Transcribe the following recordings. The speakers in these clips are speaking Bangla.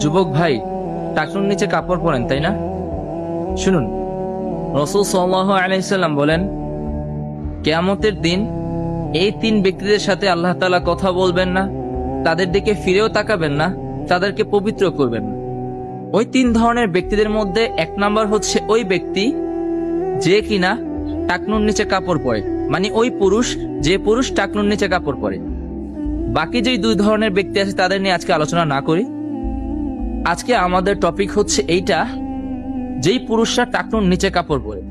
যুবক ভাই, টাকনুর নিচে কাপড় পরেন তাই না? শুনুন, রাসূল সাল্লাল্লাহু আলাইহি সাল্লাম বলেন, কিয়ামতের দিন এই তিন ব্যক্তিদের সাথে আল্লাহ তাআলা কথা বলবেন না, তাদের দিকে ফিরেও তাকাবেন না, তাদেরকে পবিত্র করবেন না। ওই তিন ধরনের ব্যক্তিদের মধ্যে এক নাম্বার হচ্ছে ওই ব্যক্তি যে কিনা টাকনুর নিচে কাপড় পরে, মানে ওই পুরুষ যে পুরুষ টাকনুর নিচে কাপড় পরে। বাকি যে দুই ধরনের ব্যক্তি আছে তাদের নিয়ে আজকে আলোচনা না করি। আজকে আমাদের টপিক হচ্ছে এইটা, যেই পুরুষরা টাকনুর নিচে কাপড় পরে।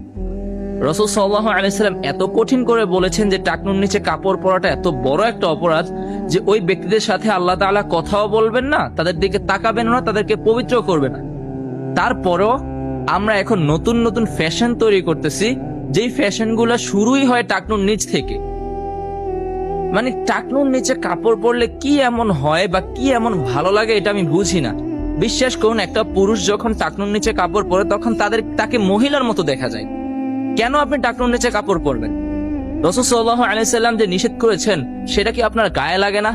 রাসূল সাল্লাল্লাহু আলাইহি সাল্লাম এত কঠিন করে বলেছেন যে টাকনুর নিচে কাপড় পরাটা এত বড় একটা অপরাধ যে ওই ব্যক্তিদের সাথে আল্লাহ তাআলা কথাও বলবেন না, তাদের দিকে তাকাবেন না, তাদেরকে পবিত্র করবে না। তারপরও আমরা এখন নতুন নতুন ফ্যাশন তৈরি করতেছি, যেই ফ্যাশনগুলো শুরুই হয় টাকনুর নিচ থেকে। মানে টাকনুর নিচে কাপড় পরলে কি এমন হয় বা কি এমন ভালো লাগে এটা আমি বুঝি না। বিশ্বাস করুন, একটা পুরুষ যখন টাকনুর নিচে কাপড় পরে তখন তাকে মহিলার মতো দেখা যায়। কেন আপনি টাকনুর নিচে কাপড় পরবেন? রাসূল সাল্লাল্লাহু আলাইহি সাল্লাম যে নিষেধ করেছেন সেটা কি আপনার গায়ে লাগে না?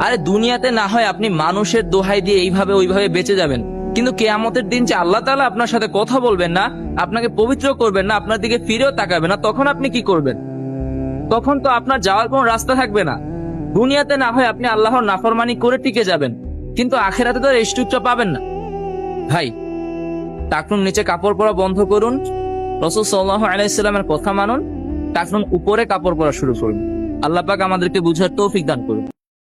আরে দুনিয়াতে না হয় আপনি মানুষের দোহাই দিয়ে এইভাবে ওইভাবে বেঁচে যাবেন, কিন্তু কিয়ামতের দিন যে আল্লাহ তাআলা আপনার সাথে কথা বলবেন না, আপনাকে পবিত্র করবেন না, আপনার দিকে ফিরেও তাকাবেন না, তখন আপনি কি করবেন? তখন তো আপনার যাওয়ার কোনো রাস্তা থাকবে না। দুনিয়াতে না হয় আপনি আল্লাহর নাফরমানি করে টিকে যাবেন, কিন্তু আখিরাতে তো এই সুযোগটা পাবেন না। ভাই, টাকনুর নিচে কাপড় পরা বন্ধ করুন, রাসূল সাল্লাল্লাহু আলাইহি সাল্লামের কথা মানুন, টাকনুর উপরে কাপড় পরা শুরু করুন। আল্লাহ পাক আমাদেরকে বুঝার তৌফিক দান করুন।